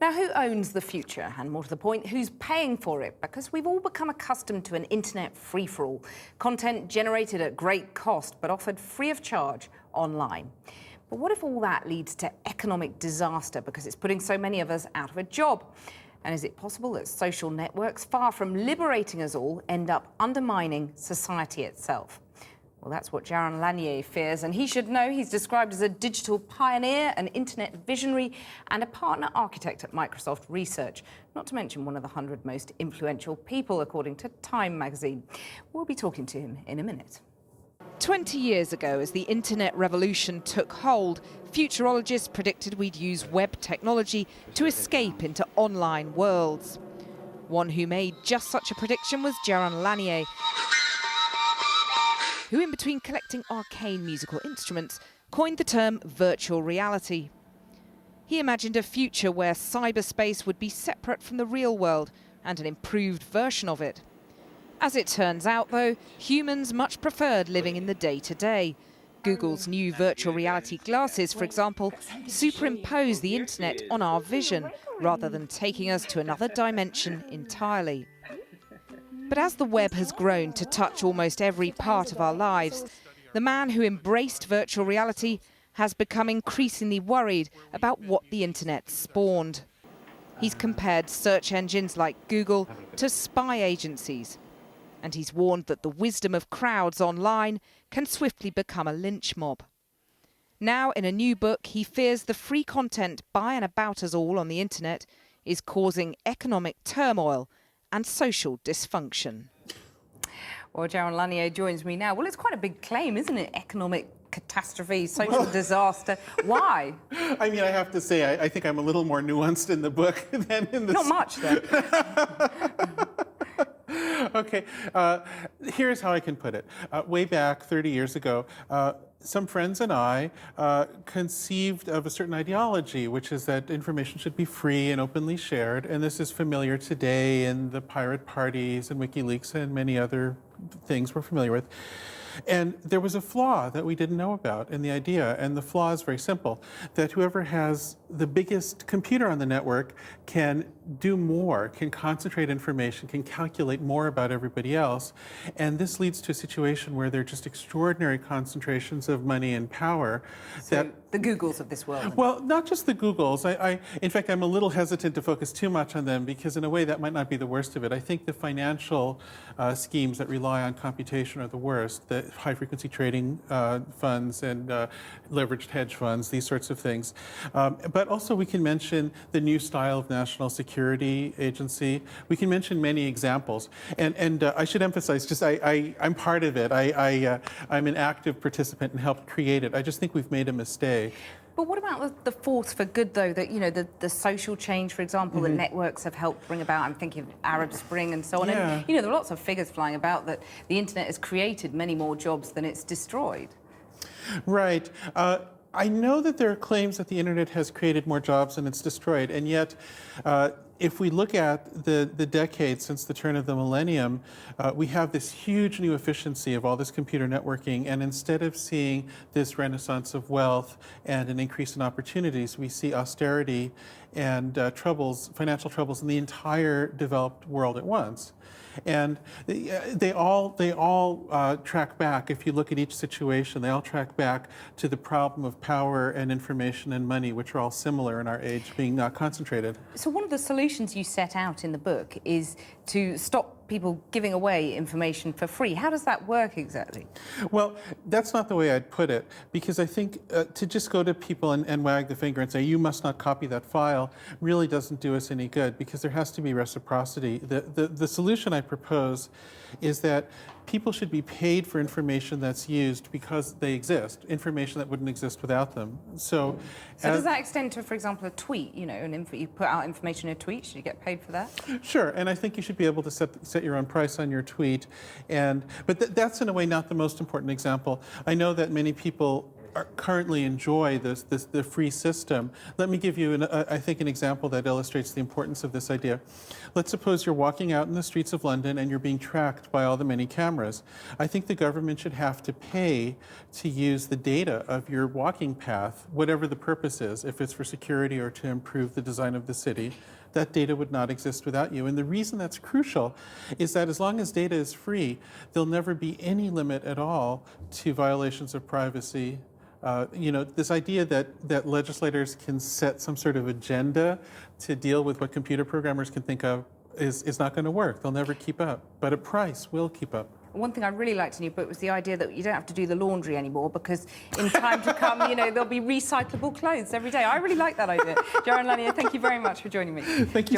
Now, who owns the future? And more to the point, who's paying for it? Because we've all become accustomed to an internet free-for-all. Content generated at great cost, but offered free of charge online. But what if all that leads to economic disaster because it's putting so many of us out of a job? And is it possible that social networks, far from liberating us all, end up undermining society itself? Well, that's what Jaron Lanier fears, and he should know. He's described as a digital pioneer, an internet visionary, and a partner architect at Microsoft Research, not to mention one of the 100 most influential people, according to Time magazine. We'll be talking to him in a minute. 20 years ago, as the internet revolution took hold, futurologists predicted we'd use web technology to escape into online worlds. One who made just such a prediction was Jaron Lanier, who, in between collecting arcane musical instruments, coined the term virtual reality. He imagined a future where cyberspace would be separate from the real world and an improved version of it. As it turns out, though, humans much preferred living in the day-to-day. Google's new virtual reality glasses, for example, superimpose the internet on our vision, rather than taking us to another dimension entirely. But as the web has grown to touch almost every part of our lives, the man who embraced virtual reality has become increasingly worried about what the internet spawned. He's compared search engines like Google to spy agencies, and he's warned that the wisdom of crowds online can swiftly become a lynch mob. Now, in a new book, he fears the free content by and about us all on the internet is causing economic turmoil and social dysfunction. Well, Jaron Lanier joins me now. Well, it's quite a big claim, isn't it? Economic catastrophe, social disaster. Why? I mean, I have to say, I think I'm a little more nuanced in the book than in the... Not much, then. Okay, here's how I can put it. Way back 30 years ago, some friends and I conceived of a certain ideology, which is that information should be free and openly shared. And this is familiar today in the pirate parties and WikiLeaks and many other things we're familiar with. And there was a flaw that we didn't know about in the idea, and the flaw is very simple, that whoever has the biggest computer on the network can do more, can concentrate information, can calculate more about everybody else. And this leads to a situation where there are just extraordinary concentrations of money and power. So the Googles of this world. Well, not just the Googles. In fact, I'm a little hesitant to focus too much on them because in a way that might not be the worst of it. I think the financial schemes that rely on computation are the worst. The high-frequency trading funds and leveraged hedge funds, these sorts of things. But also we can mention the new style of national security agency. We can mention many examples. And I should emphasize, just I'm part of it. I'm an active participant and helped create it. I just think we've made a mistake. But what about the force for good, though, that, you know, the social change, for example, that networks have helped bring about? I'm thinking of Arab Spring and so on. Yeah. And, you know, there are lots of figures flying about that the internet has created many more jobs than it's destroyed. Right. I know that there are claims that the internet has created more jobs than it's destroyed, and yet if we look at the decades since the turn of the millennium, we have this huge new efficiency of all this computer networking, and instead of seeing this renaissance of wealth and an increase in opportunities, we see austerity and financial troubles in the entire developed world at once. And they all track back, if you look at each situation, they all track back to the problem of power and information and money, which are all similar in our age, being concentrated. So one of the solutions you set out in the book is to stop people giving away information for free. How does that work exactly? Well, that's not the way I'd put it, because I think to just go to people and wag the finger and say, you must not copy that file, really doesn't do us any good, because there has to be reciprocity. The solution I propose is that people should be paid for information that's used because they exist, information that wouldn't exist without them. So does that extend to, for example, a tweet? You know, you put out information in a tweet, should you get paid for that? Sure, and I think you should be able to set your own price on your tweet. But that's in a way not the most important example. I know that many people currently enjoy the free system. Let me give you, I think, an example that illustrates the importance of this idea. Let's suppose you're walking out in the streets of London and you're being tracked by all the many cameras. I think the government should have to pay to use the data of your walking path, whatever the purpose is, if it's for security or to improve the design of the city. That data would not exist without you. And the reason that's crucial is that as long as data is free, there'll never be any limit at all to violations of privacy. This idea that legislators can set some sort of agenda to deal with what computer programmers can think of is not going to work. They'll never keep up. But a price will keep up. One thing I really liked in your book was the idea that you don't have to do the laundry anymore because in time to come, there'll be recyclable clothes every day. I really like that idea. Jaron Lanier, thank you very much for joining me. Thank you.